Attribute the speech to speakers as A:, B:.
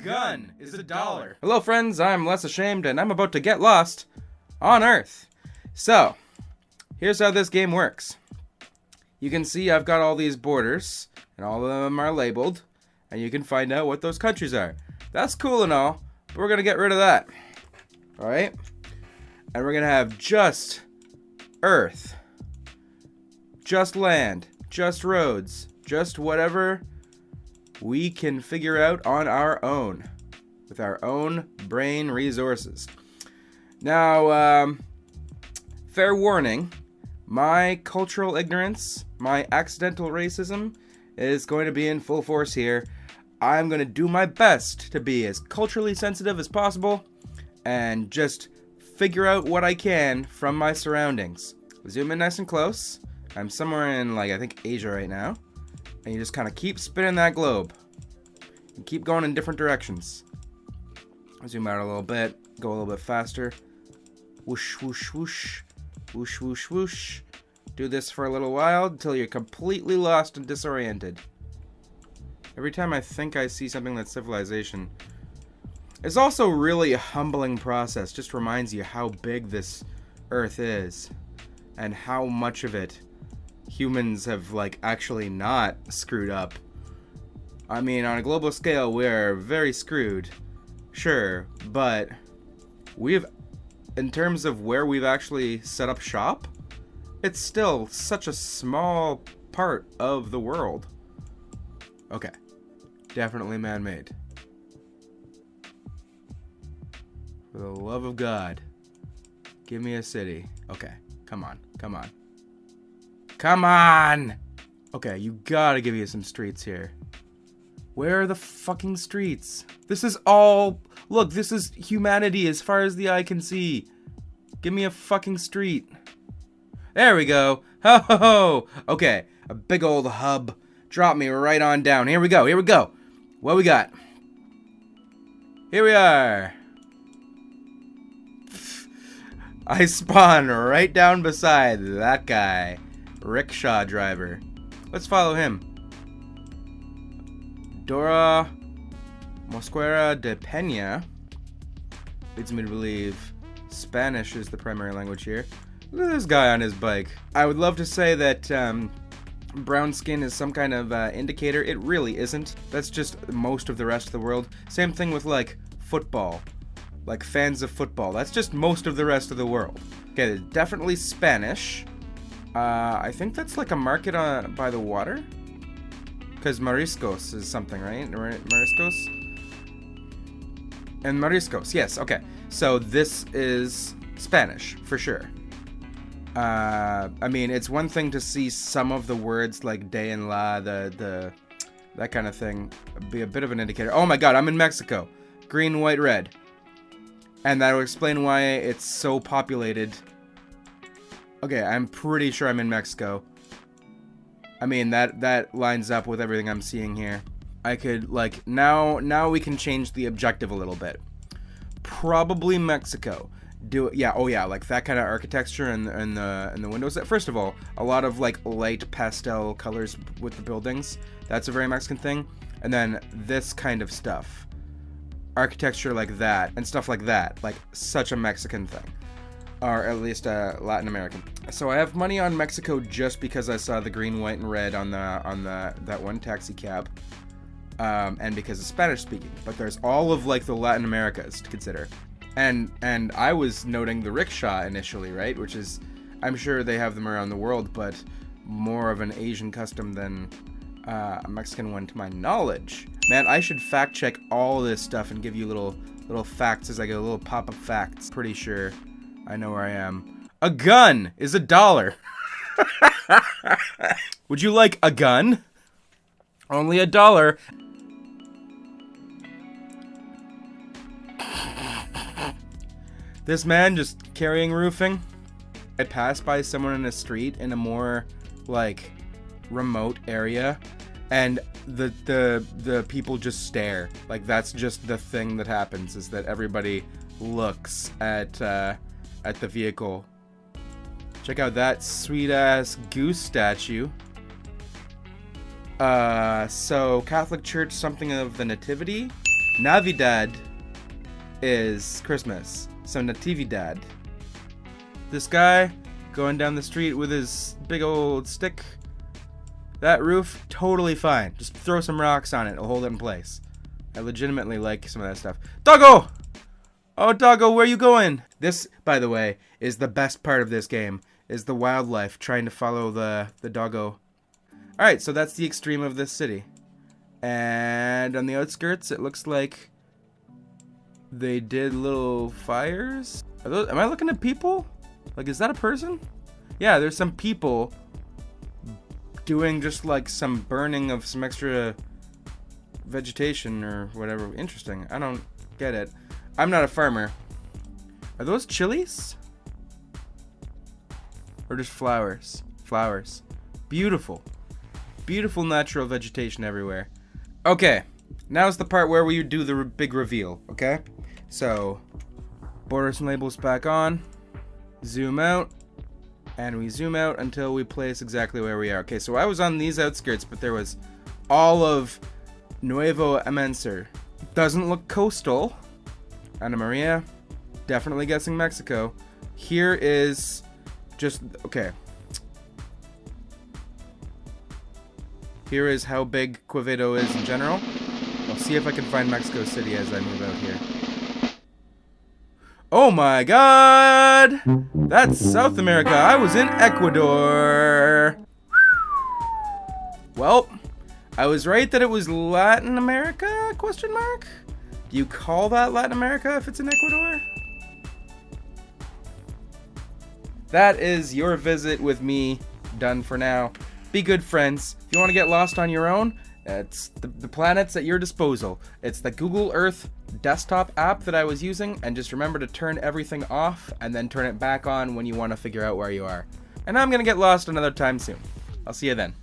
A: gun is $1.
B: Hello friends, I'm Less Ashamed and I'm about to get lost on Earth. So, here's how this game works. You can see I've got all these borders and all of them are labeled and you can find out what those countries are. That's cool and all, but we're going to get rid of that. Alright? And we're going to have just Earth, just land, just roads, just whatever we can figure out on our own, with our own brain resources. Now, fair warning, my cultural ignorance, my accidental racism is going to be in full force here. I'm going to do my best to be as culturally sensitive as possible and just figure out what I can from my surroundings. Zoom in nice and close. I'm somewhere in, I think Asia right now. And you just kind of keep spinning that globe. And keep going in different directions. Zoom out a little bit. Go a little bit faster. Whoosh, whoosh, whoosh. Whoosh, whoosh, whoosh. Do this for a little while until you're completely lost and disoriented. Every time I think I see something that's civilization. It's also really a humbling process. Just reminds you how big this Earth is. And how much of it humans have, actually not screwed up. I mean, on a global scale, we're very screwed. Sure, but in terms of where we've actually set up shop, it's still such a small part of the world. Okay. Definitely man-made. For the love of God, give me a city. Okay, come on, come on. Come on! Okay, you gotta give me some streets here. Where are the fucking streets? This is all... Look, this is humanity as far as the eye can see. Give me a fucking street. There we go. Ho ho ho! Okay, a big old hub. Drop me right on down. Here we go, here we go. What we got? Here we are. I spawn right down beside that guy. Rickshaw driver. Let's follow him. Dora Mosquera de Peña leads me to believe Spanish is the primary language here. Look at this guy on his bike. I would love to say that brown skin is some kind of indicator. It really isn't. That's just most of the rest of the world. Same thing with football. Fans of football. That's just most of the rest of the world. Okay, definitely Spanish. I think that's a market by the water? Because Mariscos is something, right? Mariscos? And Mariscos, yes, okay. So this is Spanish, for sure. I mean, it's one thing to see some of the words like de and la, that kind of thing, be a bit of an indicator. Oh my god, I'm in Mexico. Green, white, red. And that will explain why it's so populated. Okay, I'm pretty sure I'm in Mexico. I mean, that lines up with everything I'm seeing here. I could, now we can change the objective a little bit. Probably Mexico. That kind of architecture and the windows. First of all, a lot of, light pastel colors with the buildings. That's a very Mexican thing. And then this kind of stuff. Architecture like that, and stuff like that. Such a Mexican thing. Or at least Latin American. So I have money on Mexico just because I saw the green, white, and red on that one taxi cab, and because it's Spanish speaking. But there's all of the Latin Americas to consider, and I was noting the rickshaw initially, right? Which is, I'm sure they have them around the world, but more of an Asian custom than a Mexican one to my knowledge. Man, I should fact check all this stuff and give you little facts as I go, little pop-up facts. Pretty sure I know where I am. A gun is $1. Would you like a gun? Only $1. This man just carrying roofing. I passed by someone in a street in a more remote area, and the people just stare. That's just the thing that happens, is that everybody looks at the vehicle. Check out that sweet ass goose statue. So Catholic Church, something of the Nativity. Navidad is Christmas. So Natividad. This guy going down the street with his big old stick. That roof, totally fine. Just throw some rocks on it. It'll hold it in place. I legitimately like some of that stuff. Doggo! Oh, Doggo, where you going? This, by the way, is the best part of this game. Is the wildlife trying to follow the Doggo. Alright, so that's the extreme of this city. And on the outskirts, it looks like they did little fires. Am I looking at people? Like, is that a person? Yeah, there's some people doing just like some burning of some extra vegetation or whatever. Interesting. I don't get it. I'm not a farmer. Are those chilies? Or just flowers? Flowers. Beautiful. Beautiful natural vegetation everywhere. Okay. Now's the part where we do the big reveal, okay? So, borders and labels back on. Zoom out. And we zoom out until we place exactly where we are. Okay, so I was on these outskirts, but there was all of Nuevo Amancer. Doesn't look coastal. Ana Maria. Definitely guessing Mexico. Here is just... Okay. Here is how big Quevedo is in general. I'll see if I can find Mexico City as I move out here. Oh my god! That's South America. I was in Ecuador. Well, I was right that it was Latin America? Question mark? Do you call that Latin America if it's in Ecuador? That is your visit with me done for now. Be good friends. If you want to get lost on your own, it's the planet's at your disposal. It's the Google Earth desktop app that I was using, and just remember to turn everything off and then turn it back on when you want to figure out where you are. And I'm gonna get lost another time soon. I'll see you then.